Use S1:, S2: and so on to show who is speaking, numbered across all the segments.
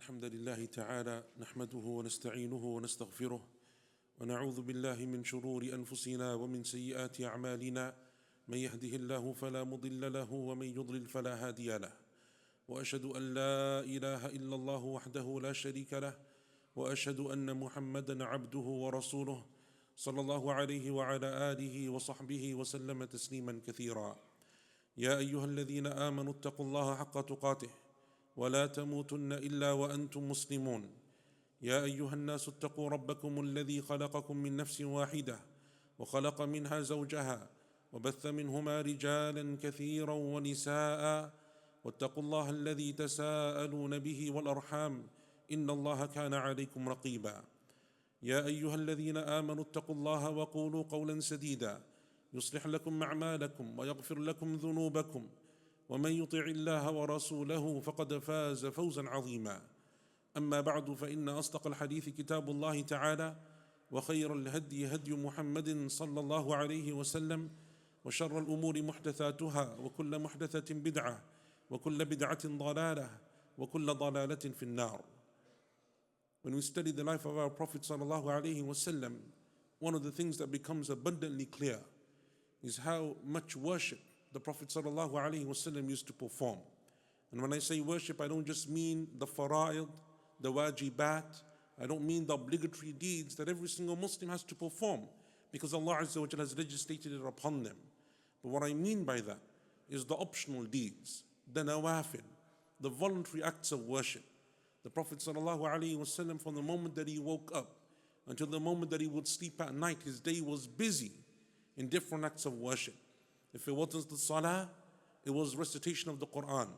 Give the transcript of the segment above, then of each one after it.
S1: الحمد لله تعالى نحمده ونستعينه ونستغفره ونعوذ بالله من شرور أنفسنا ومن سيئات أعمالنا من يهده الله فلا مضل له ومن يضلل فلا هادي له وأشهد أن لا إله إلا الله وحده لا شريك له وأشهد أن محمدا عبده ورسوله صلى الله عليه وعلى آله وصحبه وسلم تسليما كثيرا. يا أيها الذين آمنوا اتقوا الله حق تقاته ولا تموتن إلا وأنتم مسلمون. يا أيها الناس اتقوا ربكم الذي خلقكم من نفس واحدة وخلق منها زوجها وبث منهما رجالا كثيرا ونساء واتقوا الله الذي تساءلون به والأرحام إن الله كان عليكم رقيبا. يا أيها الذين آمنوا اتقوا الله وقولوا قولا سديدا يصلح لكم أعمالكم ويغفر لكم ذنوبكم ومن يطع الله ورسوله فقد فاز فوزا عظيما. أما بعد فإن أصدق الحديث كتاب الله تعالى وخير الهدي هدي محمد صلى الله عليه وسلم وشر الأمور محدثاتها وكل محدثة بدعة وكل بدعة ضلالة وكل ضلالة في النار. When we study the life of our Prophet sallallahu alaihi wasallam, one of the things that becomes abundantly clear is how much worship the Prophet sallallahu alaihi wasallam used to perform. And when I say worship, I don't just mean the fara'id, the wajibat, I don't mean the obligatory deeds that every single Muslim has to perform because Allah Azza wa Jalla has legislated it upon them. But what I mean by that is the optional deeds, the nawafil, the voluntary acts of worship. The Prophet ﷺ, from the moment that he woke up until the moment that he would sleep at night, his day was busy in different acts of worship. If it wasn't the salah, it was recitation of the Quran.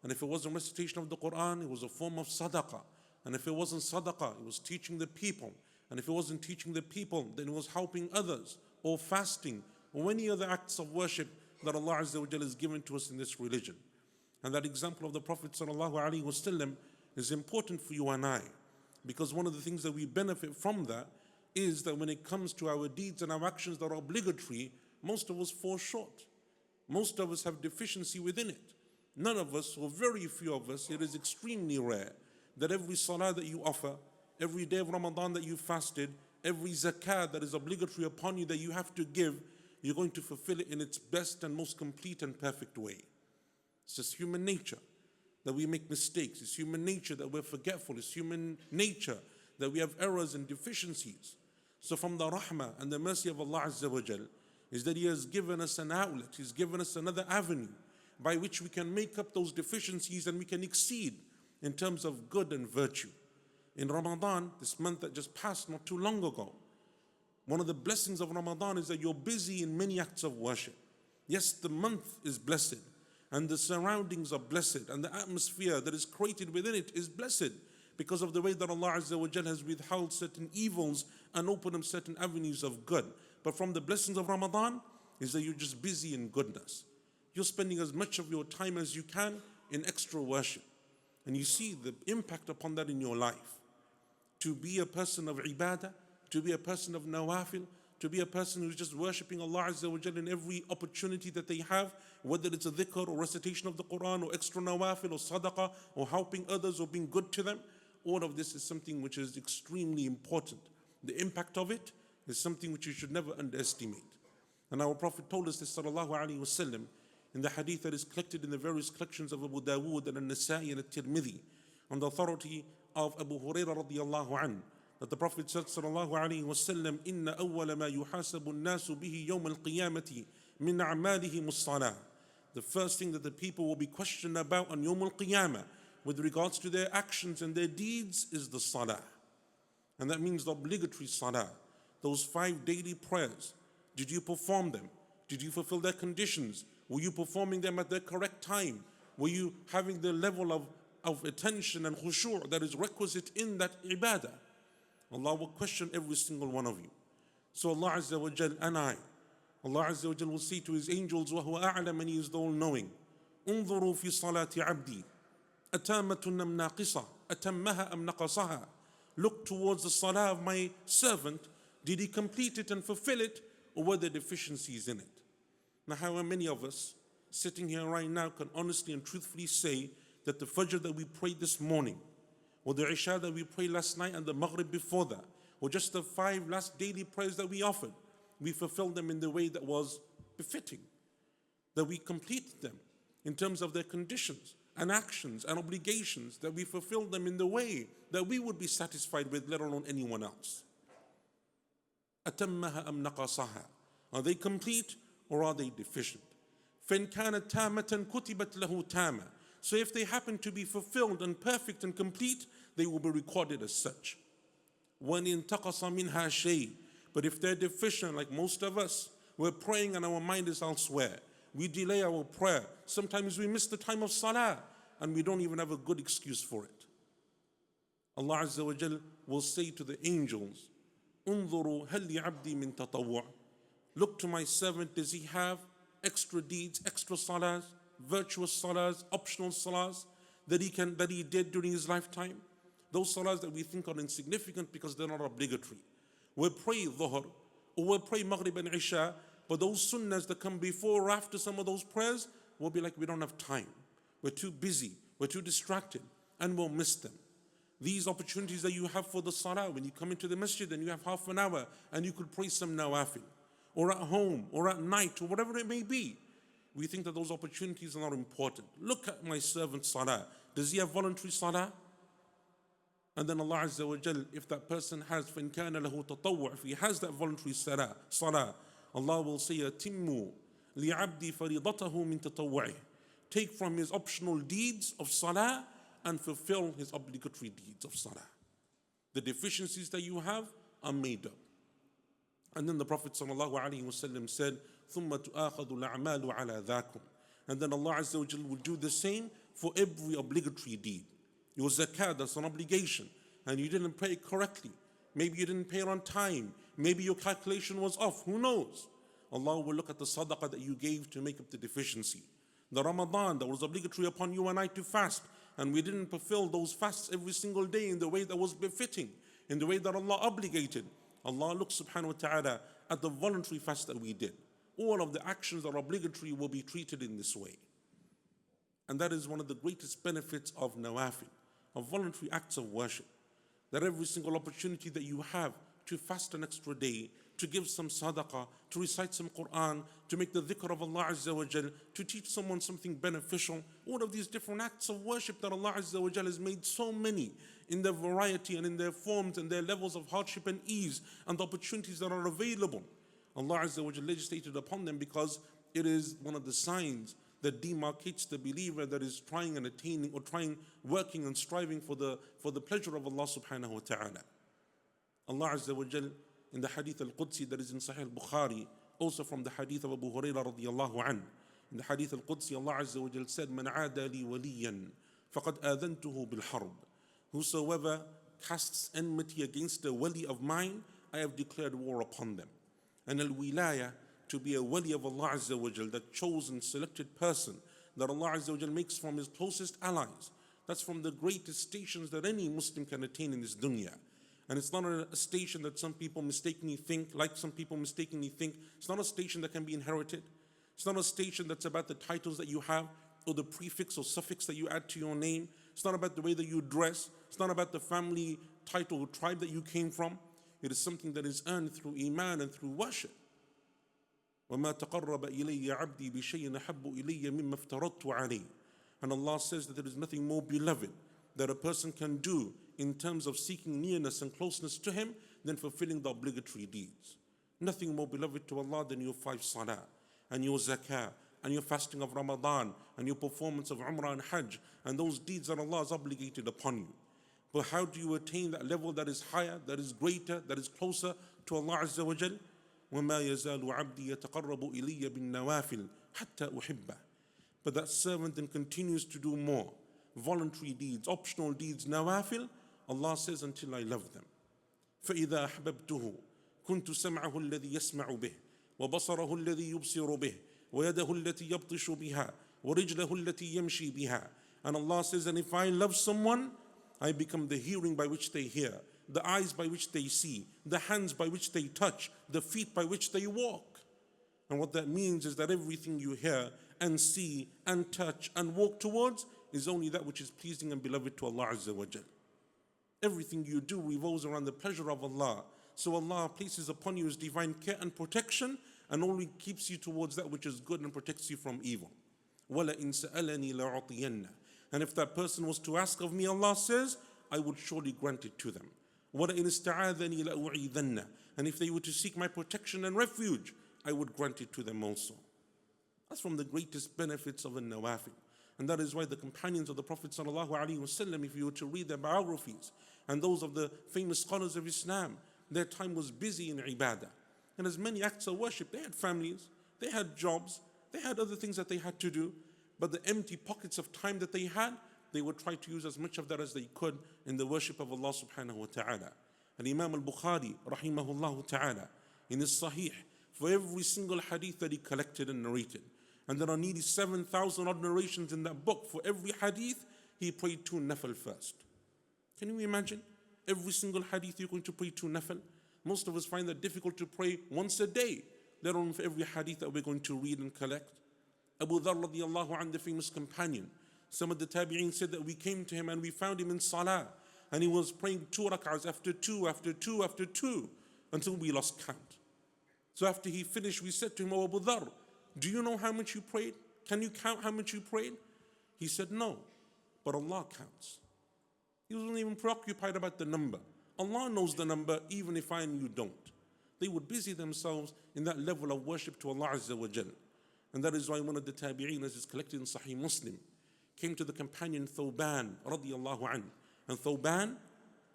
S1: And if it wasn't recitation of the Quran, it was a form of sadaqah. And if it wasn't sadaqah, it was teaching the people. And if it wasn't teaching the people, then it was helping others, or fasting, or any other acts of worship that Allah Azza wa Jalla has given to us in this religion. And that example of the Prophet ﷺ is important for you and I, because one of the things that we benefit from that is that when it comes to our deeds and our actions that are obligatory, most of us fall short. Most of us have deficiency within it. None of us, or very few of us, it is extremely rare that every salah that you offer, every day of Ramadan that you fasted, every zakah that is obligatory upon you that you have to give, you're going to fulfill it in its best and most complete and perfect way. It's just human nature that we make mistakes. It's human nature that we're forgetful. It's human nature that we have errors and deficiencies. So from the rahmah and the mercy of Allah Azza wa Jal is that He has given us an outlet. He's given us another avenue by which we can make up those deficiencies and we can exceed in terms of good and virtue. In Ramadan, this month that just passed not too long ago, one of the blessings of Ramadan is that you're busy in many acts of worship. Yes, the month is blessed, and the surroundings are blessed, and the atmosphere that is created within it is blessed because of the way that Allah Azza wa Jalla has withheld certain evils and opened up certain avenues of good. But from the blessings of Ramadan is that you're just busy in goodness. You're spending as much of your time as you can in extra worship. And you see the impact upon that in your life. To be a person of ibadah, to be a person of nawafil, to be a person who's just worshipping Allah Azza wa Jalla in every opportunity that they have, whether it's a dhikr or recitation of the Quran or extra nawafil or sadaqah or helping others or being good to them. All of this is something which is extremely important. The impact of it is something which you should never underestimate. And our Prophet told us this sallallahu alaihi wasallam in the hadith that is collected in the various collections of Abu Dawood and An-Nasa'i and At-Tirmidhi on the authority of Abu Hurairah radiyallahu anhu, that the Prophet said sallallahu alaihi wasallam, "Inna awwala ma yuhasabu an-nasu bihi yawm al-qiyamati min a'malihim as-salah." The first thing that the people will be questioned about on Yawm al-Qiyamah with regards to their actions and their deeds is the salah. And that means the obligatory salah. Those 5 daily prayers. Did you perform them? Did you fulfill their conditions? Were you performing them at the correct time? Were you having the level of attention and khushu' that is requisite in that ibadah? Allah will question every single one of you. So Allah Azza wa Jal and Allah Azza wa Jal will say to His angels, وَهُوَ أَعْلَمَ, and He is the all-knowing. انظروا في صلاة عبدي أتامة أم ناقصة أتمها أم نقصها. Look towards the salah of my servant. Did he complete it and fulfill it, or were there deficiencies in it? Now, how many of us sitting here right now can honestly and truthfully say that the Fajr that we prayed this morning, or the Isha that we prayed last night and the Maghrib before that, or just the 5 last daily prayers that we offered, we fulfilled them in the way that was befitting, that we completed them in terms of their conditions and actions and obligations, that we fulfilled them in the way that we would be satisfied with, let alone anyone else. أتمها أم نقصها? Are they complete or are they deficient? فإن كانت تامة كتبت له تامة. So if they happen to be fulfilled and perfect and complete, they will be recorded as such. وَإِن انتقص منها شيء. But if they're deficient, like most of us, we're praying and our mind is elsewhere. We delay our prayer. Sometimes we miss the time of salah and we don't even have a good excuse for it. Allah Azza wa Jal will say to the angels, انظروا هل لعبدي من تطوع. Look to my servant, does he have extra deeds, extra salahs, virtuous salahs, optional salahs that he did during his lifetime? Those salahs that we think are insignificant because they're not obligatory. We'll pray dhuhr, or we'll pray maghrib and isha, but those sunnahs that come before or after some of those prayers, we'll be like, we don't have time. We're too busy, we're too distracted, and we'll miss them. These opportunities that you have for the salah, when you come into the masjid and you have half an hour and you could pray some nawafil, or at home, or at night, or whatever it may be, we think that those opportunities are not important. Look at my servant's salah. Does he have voluntary salah? And then Allah Azza wa Jal, if that person has, فَإِنْ كَانَ لَهُ تَطَوُّعٌ, if he has that voluntary salah, Allah will say, أَتِمُّوا لِعَبْدِي فَرِيضَتَهُ مِنْ تَطَوُّعِهِ. Take from his optional deeds of salah and fulfill his obligatory deeds of salah. The deficiencies that you have are made up. And then the Prophet ﷺ said, ثُمَّ تُآخَذُ الْأَعْمَالُ عَلَى ذَاكُمْ. And then Allah Azza wa Jal will do the same for every obligatory deed. Your zakah, that's an obligation, and you didn't pay it correctly. Maybe you didn't pay it on time. Maybe your calculation was off. Who knows? Allah will look at the sadaqah that you gave to make up the deficiency. The Ramadan that was obligatory upon you and I to fast, and we didn't fulfill those fasts every single day in the way that was befitting, in the way that Allah obligated. Allah looks subhanahu wa ta'ala at the voluntary fast that we did. All of the actions that are obligatory will be treated in this way. And that is one of the greatest benefits of nawafil, of voluntary acts of worship. That every single opportunity that you have to fast an extra day, to give some sadaqah, to recite some Quran, to make the dhikr of Allah Azza wa Jal, to teach someone something beneficial, all of these different acts of worship that Allah Azza wa Jal has made so many in their variety and in their forms and their levels of hardship and ease and the opportunities that are available. Allah Azza wa Jal legislated upon them because it is one of the signs that demarcates the believer that is trying and attaining or working and striving for the pleasure of Allah subhanahu wa ta'ala. Allah Azza wa Jal in the hadith al-Qudsi that is in Sahih al-Bukhari, also from the hadith of Abu Hurairah radiyallahu anhu. In the hadith al-Qudsi, Allah Azza wa Jal said, "Man aada li waliyan, faqad adhantuhu bil-harb." Whosoever casts enmity against a wali of mine, I have declared war upon them. And al-wilaya, to be a wali of Allah Azza wa Jal, that chosen, selected person that Allah Azza wa Jal makes from his closest allies. That's from the greatest stations that any Muslim can attain in this dunya. And it's not a station that some people mistakenly think, it's not a station that can be inherited. It's not a station that's about the titles that you have or the prefix or suffix that you add to your name. It's not about the way that you dress. It's not about the family title or tribe that you came from. It is something that is earned through iman and through worship. وَمَا تَقَرَّبَ إِلَيَّ عَبْدِي بِشَيْءٍ أَحَبُّ إِلَيَّ مِمَّا افْتَرَضْتُ عَلَيْهِ. And Allah says that there is nothing more beloved that a person can do in terms of seeking nearness and closeness to Him than fulfilling the obligatory deeds. Nothing more beloved to Allah than your 5 salah, and your zakah, and your fasting of Ramadan, and your performance of Umrah and Hajj, and those deeds that Allah has obligated upon you. But how do you attain that level that is higher, that is greater, that is closer to Allah Azza wa Jal? وَمَا يَزَالُ عَبْدِي يَتَقَرَّبُ إِلِيَّ بِالنَّوَافِلِ حَتَّى أُحِبَّهُ. But that servant then continues to do more. Voluntary deeds, optional deeds, nawafil, Allah says, until I love them. فَإِذَا أَحْبَبْتُهُ كُنْتُ سَمْعَهُ الَّذِي يَسْمَعُ بِهِ وَبَصَرَهُ الَّذِي يُبْصِرُ بِهِ وَيَدَهُ الَّتِي يَبْطِشُ بِهَا وَرِجْلَهُ الَّتِي يَمْشِي بِهَا. And Allah says, and if I love someone, I become the hearing by which they hear, the eyes by which they see, the hands by which they touch, the feet by which they walk. And what that means is that everything you hear and see and touch and walk towards is only that which is pleasing and beloved to Allah Azza wa Jal. Everything you do revolves around the pleasure of Allah. So Allah places upon you His divine care and protection, and only keeps you towards that which is good and protects you from evil. وَلَئِن سَأَلَنِي لَأُعْطِيَنَّ. And if that person was to ask of me, Allah says, I would surely grant it to them. وَلَئِنِ اسْتَعَاذَنِي لَأُعِيذَنَّ. And if they were to seek my protection and refuge, I would grant it to them also. That's from the greatest benefits of a nawafil. And that is why the companions of the Prophet ﷺ, if you were to read their biographies, and those of the famous scholars of Islam, their time was busy in ibadah. And as many acts of worship, they had families, they had jobs, they had other things that they had to do, but the empty pockets of time that they had, they would try to use as much of that as they could in the worship of Allah subhanahu wa ta'ala. And Imam al-Bukhari, rahimahullah ta'ala, in his Sahih, for every single hadith that he collected and narrated, and there are nearly 7,000 odd narrations in that book, for every hadith, he prayed 2 nafil first. Can you imagine? Every single hadith you're going to pray 2 nafil. Most of us find that difficult to pray once a day, let alone for every hadith that we're going to read and collect. Abu Dharr radiallahu anhu, the famous companion, some of the tabi'een said that we came to him and we found him in salah, and he was praying 2 rak'ahs after 2, after 2, after 2, until we lost count. So after he finished, we said to him, "Oh Abu Dharr, do you know how much you prayed? Can you count how much you prayed?" He said, "No, but Allah counts." He wasn't even preoccupied about the number. Allah knows the number, even if I and you don't. They would busy themselves in that level of worship to Allah Azza wa Jal. And that is why one of the tabi'een, as is collected in Sahih Muslim, came to the companion Thawban radiyallahu anhu. And Thawban,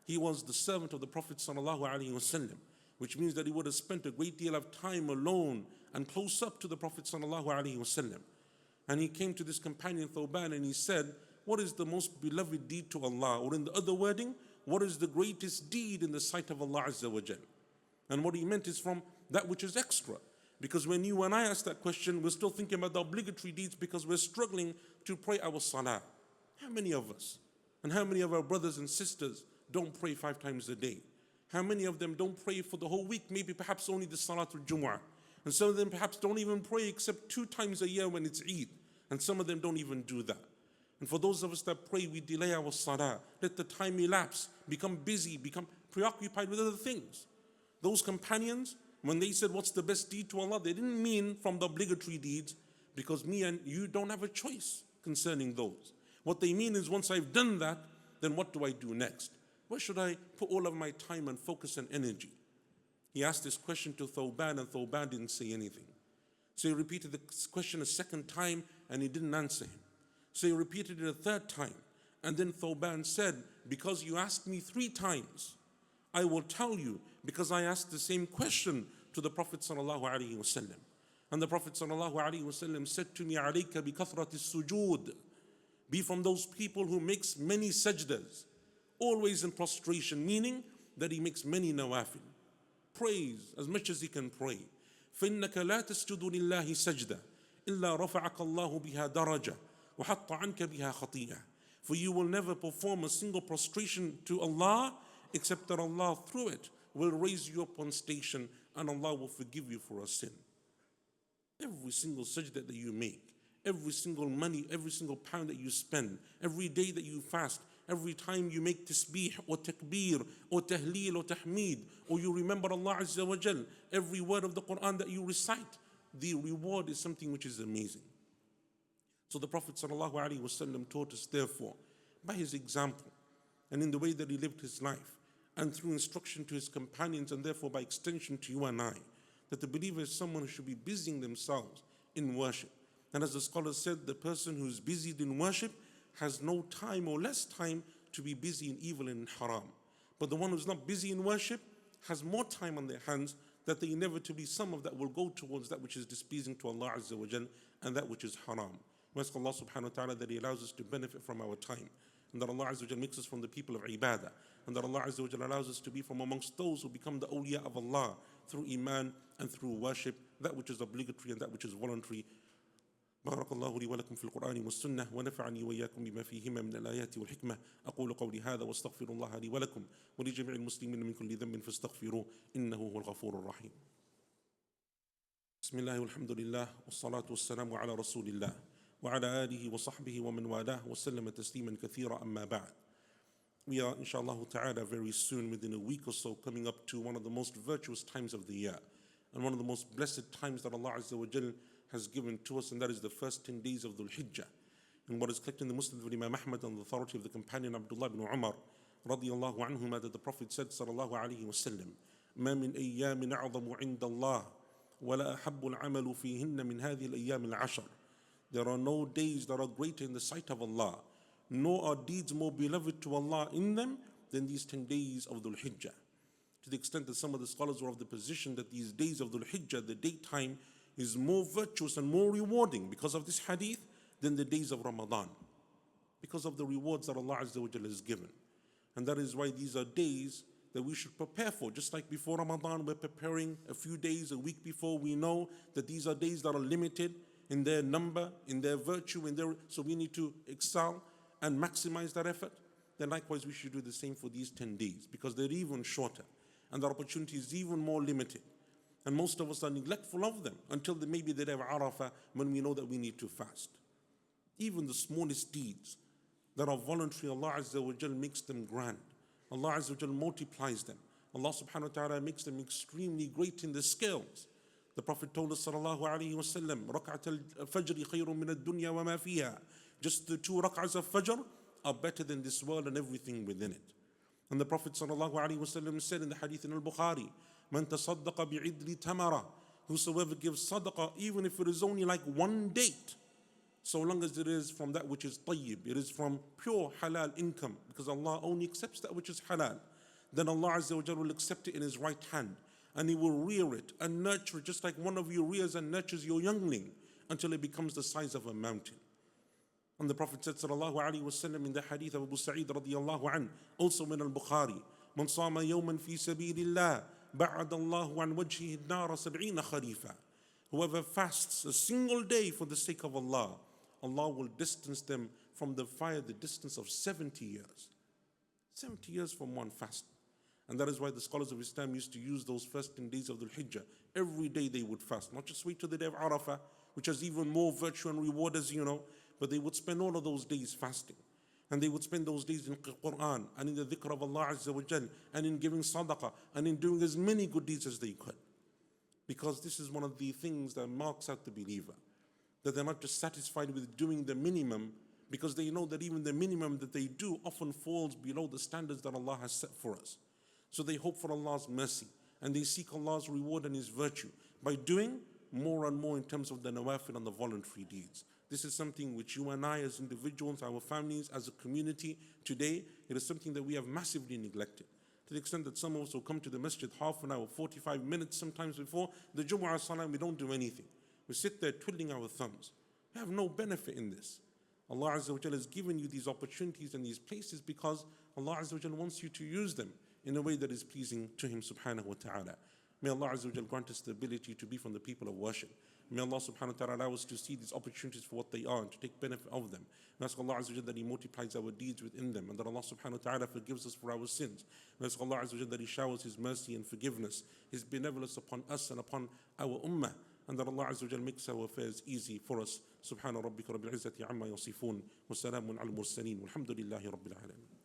S1: he was the servant of the Prophet sallallahu alaihi wasallam, which means that he would have spent a great deal of time alone and close up to the Prophet sallallahu alaihi wasallam. And he came to this companion Thawban and he said, "What is the most beloved deed to Allah?" Or in the other wording, what is the greatest deed in the sight of Allah Azza wa Jal? And what he meant is from that which is extra. Because when you and I ask that question, we're still thinking about the obligatory deeds because we're struggling to pray our salah. How many of us, and how many of our brothers and sisters don't pray 5 times a day? How many of them don't pray for the whole week, maybe perhaps only the Salatul Jumu'ah? And some of them perhaps don't even pray except 2 times a year when it's Eid. And some of them don't even do that. And for those of us that pray, we delay our salah, let the time elapse, become busy, become preoccupied with other things. Those companions, when they said, "What's the best deed to Allah?" they didn't mean from the obligatory deeds, because me and you don't have a choice concerning those. What they mean is, once I've done that, then what do I do next? Where should I put all of my time and focus and energy? He asked this question to Thawban, and Thawban didn't say anything. So he repeated the question a second time, and he didn't answer him. So he repeated it a 3rd time, and then Thawban said, "Because you asked me 3 times, I will tell you, because I asked the same question to the Prophet sallallahu alaihi wasallam. And the Prophet sallallahu alaihi wasallam said to me, "Alayka bi kathrati sujood." Be from those people who makes many sajdas, always in prostration, meaning that he makes many nawafil. Prays as much as he can pray. فَإِنَّكَ لَا تَسْجُدُ لِلَّهِ سَجْدَةً إِلَّا رَفَعَكَ اللَّهُ بِهَا دَرَجَةً وَحَطَّ عَنْكَ بِهَا خَطِيئَةً. For you will never perform a single prostration to Allah except that Allah through it will raise you up on station, and Allah will forgive you for a sin. Every single sajda that you make, every single money, every single pound that you spend, every day that you fast, every time you make tasbih or takbir or tahleel or tahmeed, or you remember Allah Azza wa Jal, every word of the Quran that you recite, the reward is something which is amazing. So the Prophet sallallahu alaihi wasallam taught us, therefore, by his example and in the way that he lived his life, and through instruction to his companions, and therefore by extension to you and I, that the believer is someone who should be busying themselves in worship. And as the scholars said, the person who is busied in worship has no time or less time to be busy in evil and in haram. But the one who's not busy in worship has more time on their hands, that they inevitably, some of that will go towards that which is displeasing to Allah Azza wa Jal and that which is haram. We ask Allah subhanahu wa ta'ala that He allows us to benefit from our time, and that Allah Azza wa Jal makes us from the people of ibadah, and that Allah Azza wa Jal allows us to be from amongst those who become the awliya of Allah through iman and through worship, that which is obligatory and that which is voluntary. بارك الله لي ولكم في القرآن والسنة ونفعني وإياكم بما فيهما من الآيات والحكمة أقول قولي هذا واستغفر الله لي ولكم ولجميع المسلمين من كل ذنب فاستغفروه إنه هو الغفور الرحيم. بسم الله والحمد لله والصلاة والسلام على رسول الله وعلى آله وصحبه ومن والاه وسلم تسليما كثيرا. أما بعد. We are, inshallah ta'ala, very soon, within a week or so, coming up to one of the most virtuous times of the year, and one of the most blessed times that Allah Azza wa Jal has given to us, and that is the first 10 days of Dhul Hijjah. And what is collected in the Muslim of Imam Ahmad on the authority of the companion Abdullah ibn Umar, radiyallahu anhuma, that the Prophet said, sallallahu alayhi wa sallam, ما من أيام أعظم عند الله ولا أحب العمل فيهن من هذه الأيام العشر. There are no days that are greater in the sight of Allah, nor are deeds more beloved to Allah in them than these 10 days of Dhul Hijjah. To the extent that some of the scholars were of the position that these days of Dhul Hijjah, the daytime, is more virtuous and more rewarding because of this hadith than the days of Ramadan, because of the rewards that Allah Azza wa Jalla has given. And that is why these are days that we should prepare for. Just like before Ramadan, we're preparing a few days, a week before. We know that these are days that are limited in their number, in their virtue, so we need to excel and maximize that effort. Then likewise we should do the same for these 10 days, because they're even shorter and the opportunity is even more limited. And most of us are neglectful of them until maybe the day of Arafah, when we know that we need to fast. Even the smallest deeds that are voluntary, Allah Azza wa Jal makes them grand. Allah Azza wa Jal multiplies them. Allah subhanahu wa ta'ala makes them extremely great in the scales. The Prophet told us, sallallahu alayhi wa sallam, رَكْعَةَ الْفَجْرِ خَيْرٌ مِنَ الدُّنْيَا وَمَا فِيهَا. Just the 2 rak'ahs of Fajr are better than this world and everything within it. And the Prophet sallallahu alayhi wa sallam said in the hadith in Al-Bukhari, مَنْ تَصَدَّقَ بِعِدْلِ تَمَرَةٍ. Whosoever gives sadaqah, even if it is only like 1 date, so long as it is from that which is tayyib, it is from pure halal income, because Allah only accepts that which is halal, then Allah Azza wa Jalla will accept it in His right hand, and He will rear it and nurture it, just like one of you rears and nurtures your youngling until it becomes the size of a mountain. And the Prophet said, sallallahu alayhi wa sallam, in the hadith of Abu Sa'id radiyallahu an, also in Al-Bukhari, من صام يوما في سبيل الله بعد الله عن وجهه النار 70 خريفا. Whoever fasts a single day for the sake of Allah, Allah will distance them from the fire the distance of 70 years. 70 years from one fast. And that is why the scholars of Islam used to use those first 10 days of Dhul Hijjah. Every day they would fast, not just wait till the day of Arafah, which has even more virtue and reward, as you know, but they would spend all of those days fasting. And they would spend those days in Quran and in the dhikr of Allah Azza wa Jal, and in giving sadaqah, and in doing as many good deeds as they could. Because this is one of the things that marks out the believer, that they're not just satisfied with doing the minimum, because they know that even the minimum that they do often falls below the standards that Allah has set for us. So they hope for Allah's mercy, and they seek Allah's reward and His virtue by doing more and more in terms of the nawafil and the voluntary deeds. This is something which you and I as individuals, our families, as a community, today, it is something that we have massively neglected. To the extent that some of us will come to the masjid half an hour, 45 minutes sometimes before the Jumu'ah Salah, we don't do anything. We sit there twiddling our thumbs. We have no benefit in this. Allah Azza wa Jalla has given you these opportunities and these places because Allah Azza wa Jalla wants you to use them in a way that is pleasing to Him subhanahu wa ta'ala. May Allah Azza wa Jalla grant us the ability to be from the people of worship. May Allah subhanahu wa ta'ala allow us to see these opportunities for what they are and to take benefit of them. And ask Allah Azza wa Jalla that He multiplies our deeds within them, and that Allah subhanahu wa ta'ala forgives us for our sins. And ask Allah Azza wa Jalla that He showers His mercy and forgiveness, His benevolence upon us and upon our ummah, and that Allah Azza wa Jalla makes our affairs easy for us. Subhana rabbika rabbil izzati amma yasifun, wa salamun al mursaleen, walhamdulillahi rabbil alamin.